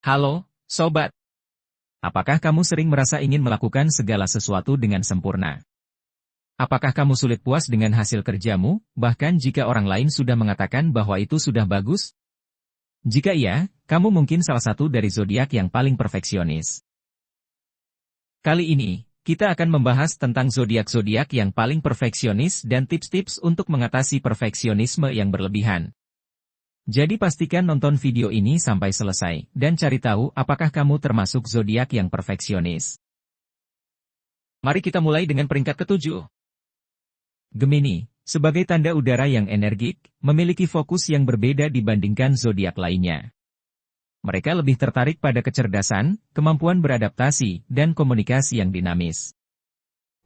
Halo, sobat. Apakah kamu sering merasa ingin melakukan segala sesuatu dengan sempurna? Apakah kamu sulit puas dengan hasil kerjamu, bahkan jika orang lain sudah mengatakan bahwa itu sudah bagus? Jika iya, kamu mungkin salah satu dari zodiak yang paling perfeksionis. Kali ini, kita akan membahas tentang zodiak-zodiak yang paling perfeksionis dan tips-tips untuk mengatasi perfeksionisme yang berlebihan. Jadi pastikan nonton video ini sampai selesai, dan cari tahu apakah kamu termasuk zodiak yang perfeksionis. Mari kita mulai dengan peringkat ketujuh. Gemini, sebagai tanda udara yang energik, memiliki fokus yang berbeda dibandingkan zodiak lainnya. Mereka lebih tertarik pada kecerdasan, kemampuan beradaptasi, dan komunikasi yang dinamis.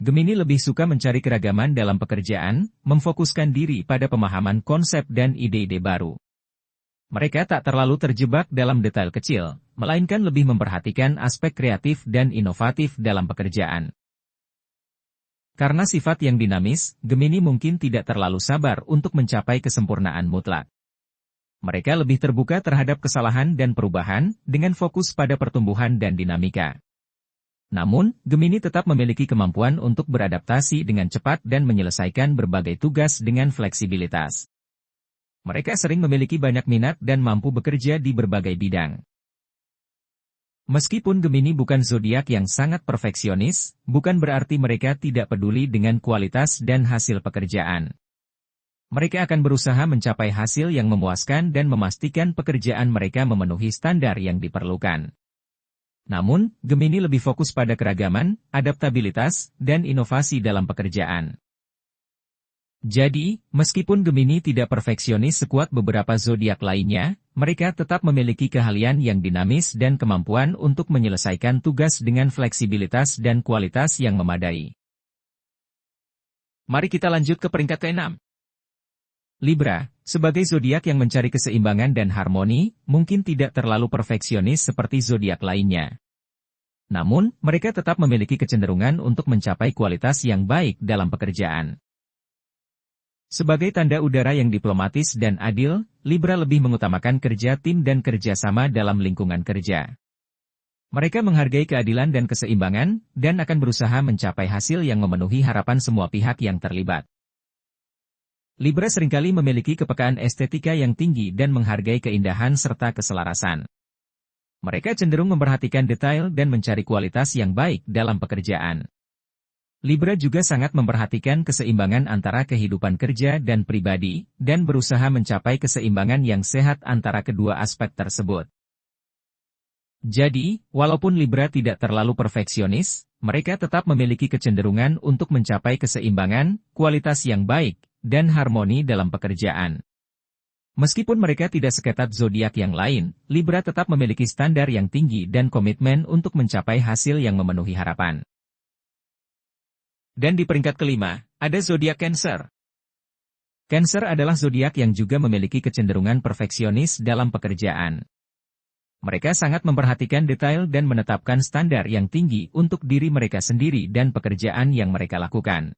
Gemini lebih suka mencari keragaman dalam pekerjaan, memfokuskan diri pada pemahaman konsep dan ide-ide baru. Mereka tak terlalu terjebak dalam detail kecil, melainkan lebih memperhatikan aspek kreatif dan inovatif dalam pekerjaan. Karena sifat yang dinamis, Gemini mungkin tidak terlalu sabar untuk mencapai kesempurnaan mutlak. Mereka lebih terbuka terhadap kesalahan dan perubahan, dengan fokus pada pertumbuhan dan dinamika. Namun, Gemini tetap memiliki kemampuan untuk beradaptasi dengan cepat dan menyelesaikan berbagai tugas dengan fleksibilitas. Mereka sering memiliki banyak minat dan mampu bekerja di berbagai bidang. Meskipun Gemini bukan zodiak yang sangat perfeksionis, bukan berarti mereka tidak peduli dengan kualitas dan hasil pekerjaan. Mereka akan berusaha mencapai hasil yang memuaskan dan memastikan pekerjaan mereka memenuhi standar yang diperlukan. Namun, Gemini lebih fokus pada keragaman, adaptabilitas, dan inovasi dalam pekerjaan. Jadi, meskipun Gemini tidak perfeksionis sekuat beberapa zodiak lainnya, mereka tetap memiliki keahlian yang dinamis dan kemampuan untuk menyelesaikan tugas dengan fleksibilitas dan kualitas yang memadai. Mari kita lanjut ke peringkat ke-6. Libra, sebagai zodiak yang mencari keseimbangan dan harmoni, mungkin tidak terlalu perfeksionis seperti zodiak lainnya. Namun, mereka tetap memiliki kecenderungan untuk mencapai kualitas yang baik dalam pekerjaan. Sebagai tanda udara yang diplomatis dan adil, Libra lebih mengutamakan kerja tim dan kerjasama dalam lingkungan kerja. Mereka menghargai keadilan dan keseimbangan, dan akan berusaha mencapai hasil yang memenuhi harapan semua pihak yang terlibat. Libra seringkali memiliki kepekaan estetika yang tinggi dan menghargai keindahan serta keselarasan. Mereka cenderung memperhatikan detail dan mencari kualitas yang baik dalam pekerjaan. Libra juga sangat memperhatikan keseimbangan antara kehidupan kerja dan pribadi, dan berusaha mencapai keseimbangan yang sehat antara kedua aspek tersebut. Jadi, walaupun Libra tidak terlalu perfeksionis, mereka tetap memiliki kecenderungan untuk mencapai keseimbangan, kualitas yang baik, dan harmoni dalam pekerjaan. Meskipun mereka tidak seketat zodiak yang lain, Libra tetap memiliki standar yang tinggi dan komitmen untuk mencapai hasil yang memenuhi harapan. Dan di peringkat kelima, ada zodiak Cancer. Cancer adalah zodiak yang juga memiliki kecenderungan perfeksionis dalam pekerjaan. Mereka sangat memperhatikan detail dan menetapkan standar yang tinggi untuk diri mereka sendiri dan pekerjaan yang mereka lakukan.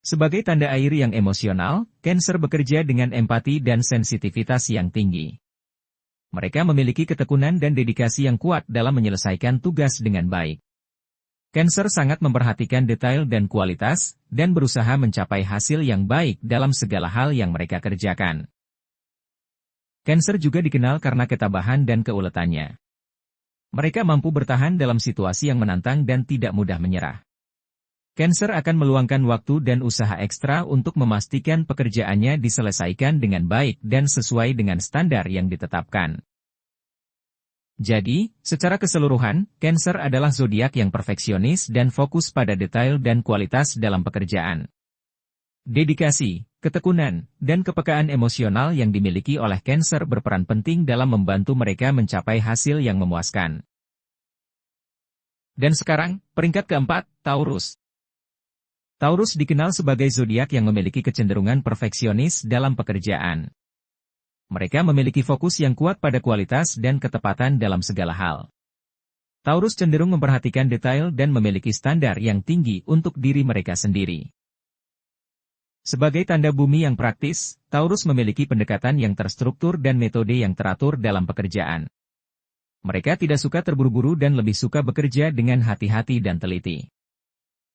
Sebagai tanda air yang emosional, Cancer bekerja dengan empati dan sensitivitas yang tinggi. Mereka memiliki ketekunan dan dedikasi yang kuat dalam menyelesaikan tugas dengan baik. Cancer sangat memperhatikan detail dan kualitas, dan berusaha mencapai hasil yang baik dalam segala hal yang mereka kerjakan. Cancer juga dikenal karena ketabahan dan keuletannya. Mereka mampu bertahan dalam situasi yang menantang dan tidak mudah menyerah. Cancer akan meluangkan waktu dan usaha ekstra untuk memastikan pekerjaannya diselesaikan dengan baik dan sesuai dengan standar yang ditetapkan. Jadi, secara keseluruhan, Cancer adalah zodiak yang perfeksionis dan fokus pada detail dan kualitas dalam pekerjaan. Dedikasi, ketekunan, dan kepekaan emosional yang dimiliki oleh Cancer berperan penting dalam membantu mereka mencapai hasil yang memuaskan. Dan sekarang, peringkat keempat, Taurus. Taurus dikenal sebagai zodiak yang memiliki kecenderungan perfeksionis dalam pekerjaan. Mereka memiliki fokus yang kuat pada kualitas dan ketepatan dalam segala hal. Taurus cenderung memperhatikan detail dan memiliki standar yang tinggi untuk diri mereka sendiri. Sebagai tanda bumi yang praktis, Taurus memiliki pendekatan yang terstruktur dan metode yang teratur dalam pekerjaan. Mereka tidak suka terburu-buru dan lebih suka bekerja dengan hati-hati dan teliti.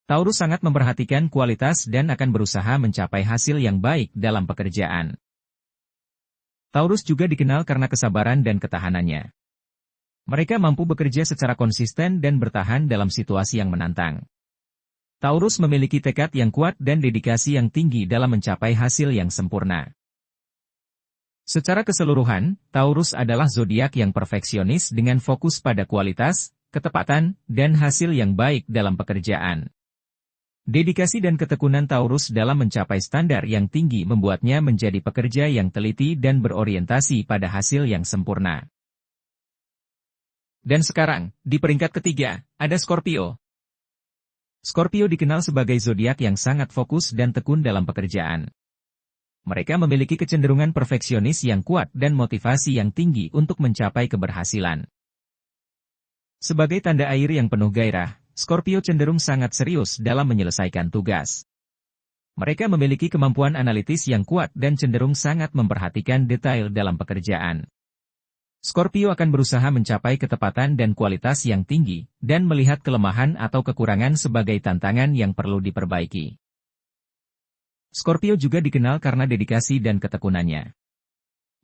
Taurus sangat memperhatikan kualitas dan akan berusaha mencapai hasil yang baik dalam pekerjaan. Taurus juga dikenal karena kesabaran dan ketahanannya. Mereka mampu bekerja secara konsisten dan bertahan dalam situasi yang menantang. Taurus memiliki tekad yang kuat dan dedikasi yang tinggi dalam mencapai hasil yang sempurna. Secara keseluruhan, Taurus adalah zodiak yang perfeksionis dengan fokus pada kualitas, ketepatan, dan hasil yang baik dalam pekerjaan. Dedikasi dan ketekunan Taurus dalam mencapai standar yang tinggi membuatnya menjadi pekerja yang teliti dan berorientasi pada hasil yang sempurna. Dan sekarang, di peringkat ketiga, ada Scorpio. Scorpio dikenal sebagai zodiak yang sangat fokus dan tekun dalam pekerjaan. Mereka memiliki kecenderungan perfeksionis yang kuat dan motivasi yang tinggi untuk mencapai keberhasilan. Sebagai tanda air yang penuh gairah, Scorpio cenderung sangat serius dalam menyelesaikan tugas. Mereka memiliki kemampuan analitis yang kuat dan cenderung sangat memperhatikan detail dalam pekerjaan. Scorpio akan berusaha mencapai ketepatan dan kualitas yang tinggi, dan melihat kelemahan atau kekurangan sebagai tantangan yang perlu diperbaiki. Scorpio juga dikenal karena dedikasi dan ketekunannya.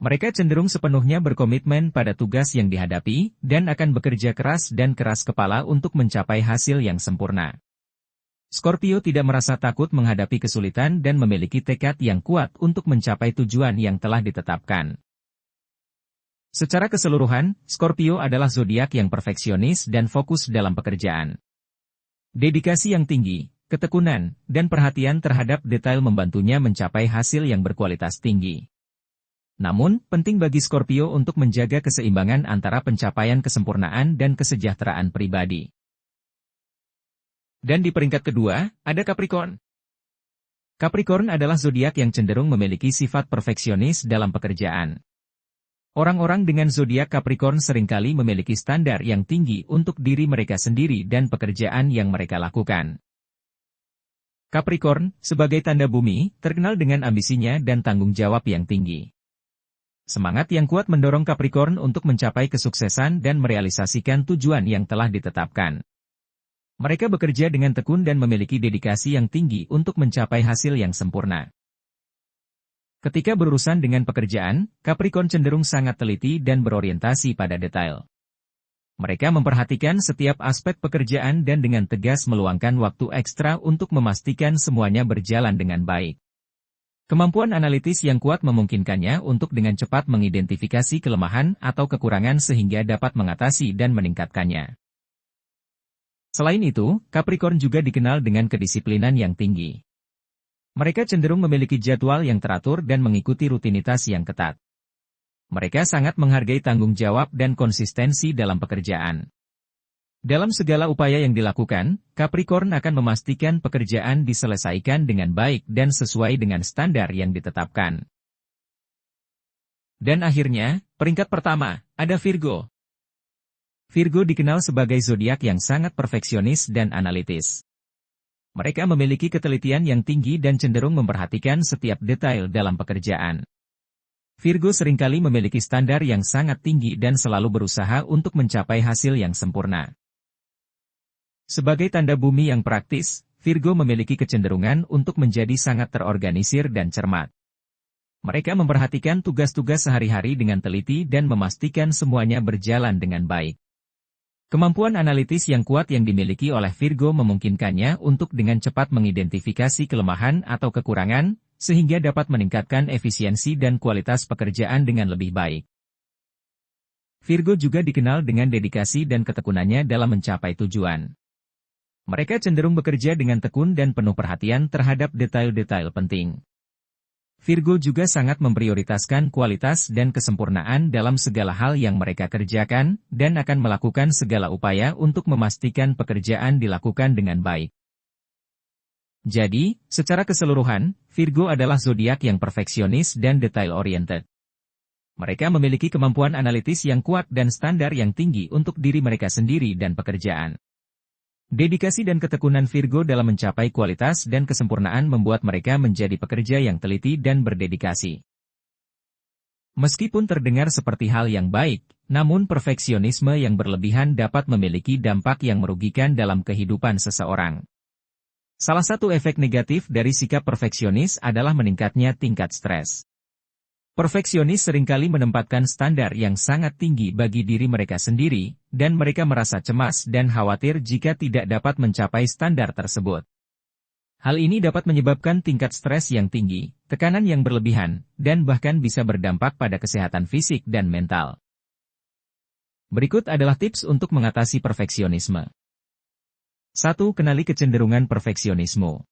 Mereka cenderung sepenuhnya berkomitmen pada tugas yang dihadapi, dan akan bekerja keras dan keras kepala untuk mencapai hasil yang sempurna. Scorpio tidak merasa takut menghadapi kesulitan dan memiliki tekad yang kuat untuk mencapai tujuan yang telah ditetapkan. Secara keseluruhan, Scorpio adalah zodiak yang perfeksionis dan fokus dalam pekerjaan. Dedikasi yang tinggi, ketekunan, dan perhatian terhadap detail membantunya mencapai hasil yang berkualitas tinggi. Namun, penting bagi Scorpio untuk menjaga keseimbangan antara pencapaian kesempurnaan dan kesejahteraan pribadi. Dan di peringkat kedua, ada Capricorn. Capricorn adalah zodiak yang cenderung memiliki sifat perfeksionis dalam pekerjaan. Orang-orang dengan zodiak Capricorn seringkali memiliki standar yang tinggi untuk diri mereka sendiri dan pekerjaan yang mereka lakukan. Capricorn, sebagai tanda bumi, terkenal dengan ambisinya dan tanggung jawab yang tinggi. Semangat yang kuat mendorong Capricorn untuk mencapai kesuksesan dan merealisasikan tujuan yang telah ditetapkan. Mereka bekerja dengan tekun dan memiliki dedikasi yang tinggi untuk mencapai hasil yang sempurna. Ketika berurusan dengan pekerjaan, Capricorn cenderung sangat teliti dan berorientasi pada detail. Mereka memperhatikan setiap aspek pekerjaan dan dengan tegas meluangkan waktu ekstra untuk memastikan semuanya berjalan dengan baik. Kemampuan analitis yang kuat memungkinkannya untuk dengan cepat mengidentifikasi kelemahan atau kekurangan sehingga dapat mengatasi dan meningkatkannya. Selain itu, Capricorn juga dikenal dengan kedisiplinan yang tinggi. Mereka cenderung memiliki jadwal yang teratur dan mengikuti rutinitas yang ketat. Mereka sangat menghargai tanggung jawab dan konsistensi dalam pekerjaan. Dalam segala upaya yang dilakukan, Capricorn akan memastikan pekerjaan diselesaikan dengan baik dan sesuai dengan standar yang ditetapkan. Dan akhirnya, peringkat pertama, ada Virgo. Virgo dikenal sebagai zodiak yang sangat perfeksionis dan analitis. Mereka memiliki ketelitian yang tinggi dan cenderung memperhatikan setiap detail dalam pekerjaan. Virgo seringkali memiliki standar yang sangat tinggi dan selalu berusaha untuk mencapai hasil yang sempurna. Sebagai tanda bumi yang praktis, Virgo memiliki kecenderungan untuk menjadi sangat terorganisir dan cermat. Mereka memperhatikan tugas-tugas sehari-hari dengan teliti dan memastikan semuanya berjalan dengan baik. Kemampuan analitis yang kuat yang dimiliki oleh Virgo memungkinkannya untuk dengan cepat mengidentifikasi kelemahan atau kekurangan, sehingga dapat meningkatkan efisiensi dan kualitas pekerjaan dengan lebih baik. Virgo juga dikenal dengan dedikasi dan ketekunannya dalam mencapai tujuan. Mereka cenderung bekerja dengan tekun dan penuh perhatian terhadap detail-detail penting. Virgo juga sangat memprioritaskan kualitas dan kesempurnaan dalam segala hal yang mereka kerjakan, dan akan melakukan segala upaya untuk memastikan pekerjaan dilakukan dengan baik. Jadi, secara keseluruhan, Virgo adalah zodiak yang perfeksionis dan detail-oriented. Mereka memiliki kemampuan analitis yang kuat dan standar yang tinggi untuk diri mereka sendiri dan pekerjaan. Dedikasi dan ketekunan Virgo dalam mencapai kualitas dan kesempurnaan membuat mereka menjadi pekerja yang teliti dan berdedikasi. Meskipun terdengar seperti hal yang baik, namun perfeksionisme yang berlebihan dapat memiliki dampak yang merugikan dalam kehidupan seseorang. Salah satu efek negatif dari sikap perfeksionis adalah meningkatnya tingkat stres. Perfeksionis seringkali menempatkan standar yang sangat tinggi bagi diri mereka sendiri, dan mereka merasa cemas dan khawatir jika tidak dapat mencapai standar tersebut. Hal ini dapat menyebabkan tingkat stres yang tinggi, tekanan yang berlebihan, dan bahkan bisa berdampak pada kesehatan fisik dan mental. Berikut adalah tips untuk mengatasi perfeksionisme. 1. Kenali kecenderungan perfeksionisme.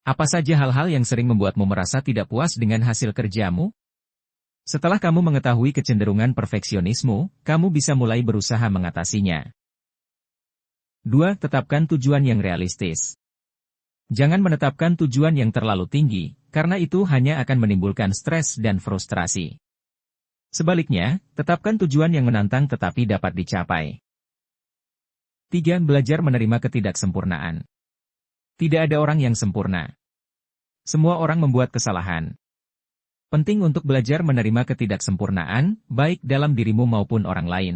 Apa saja hal-hal yang sering membuatmu merasa tidak puas dengan hasil kerjamu? Setelah kamu mengetahui kecenderungan perfeksionisme, kamu bisa mulai berusaha mengatasinya. 2. Tetapkan tujuan yang realistis. Jangan menetapkan tujuan yang terlalu tinggi, karena itu hanya akan menimbulkan stres dan frustrasi. Sebaliknya, tetapkan tujuan yang menantang tetapi dapat dicapai. 3. Belajar menerima ketidaksempurnaan. Tidak ada orang yang sempurna. Semua orang membuat kesalahan. Penting untuk belajar menerima ketidaksempurnaan, baik dalam dirimu maupun orang lain.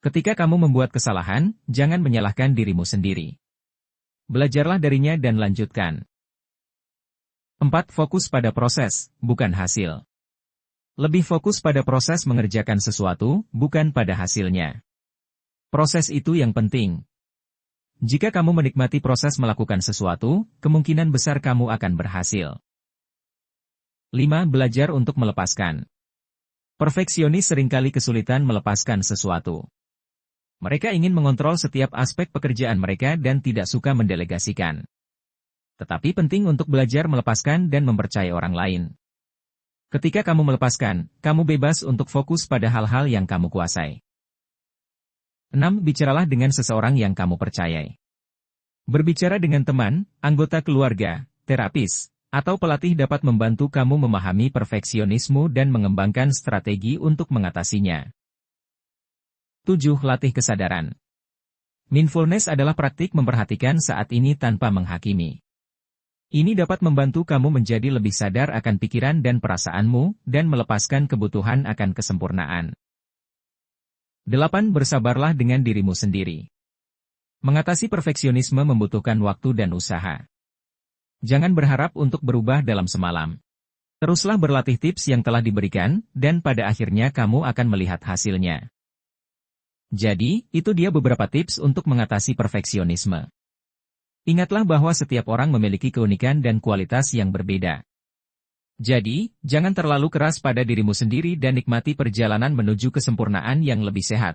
Ketika kamu membuat kesalahan, jangan menyalahkan dirimu sendiri. Belajarlah darinya dan lanjutkan. 4. Fokus pada proses, bukan hasil. Lebih fokus pada proses mengerjakan sesuatu, bukan pada hasilnya. Proses itu yang penting. Jika kamu menikmati proses melakukan sesuatu, kemungkinan besar kamu akan berhasil. 5. Belajar untuk melepaskan. Perfeksionis seringkali kesulitan melepaskan sesuatu. Mereka ingin mengontrol setiap aspek pekerjaan mereka dan tidak suka mendelegasikan. Tetapi penting untuk belajar melepaskan dan mempercayai orang lain. Ketika kamu melepaskan, kamu bebas untuk fokus pada hal-hal yang kamu kuasai. 6. Bicaralah dengan seseorang yang kamu percayai. Berbicara dengan teman, anggota keluarga, terapis, atau pelatih dapat membantu kamu memahami perfeksionisme dan mengembangkan strategi untuk mengatasinya. 7. Latih kesadaran. Mindfulness adalah praktik memperhatikan saat ini tanpa menghakimi. Ini dapat membantu kamu menjadi lebih sadar akan pikiran dan perasaanmu, dan melepaskan kebutuhan akan kesempurnaan. 8. Bersabarlah dengan dirimu sendiri. Mengatasi perfeksionisme membutuhkan waktu dan usaha. Jangan berharap untuk berubah dalam semalam. Teruslah berlatih tips yang telah diberikan, dan pada akhirnya kamu akan melihat hasilnya. Jadi, itu dia beberapa tips untuk mengatasi perfeksionisme. Ingatlah bahwa setiap orang memiliki keunikan dan kualitas yang berbeda. Jadi, jangan terlalu keras pada dirimu sendiri dan nikmati perjalanan menuju kesempurnaan yang lebih sehat.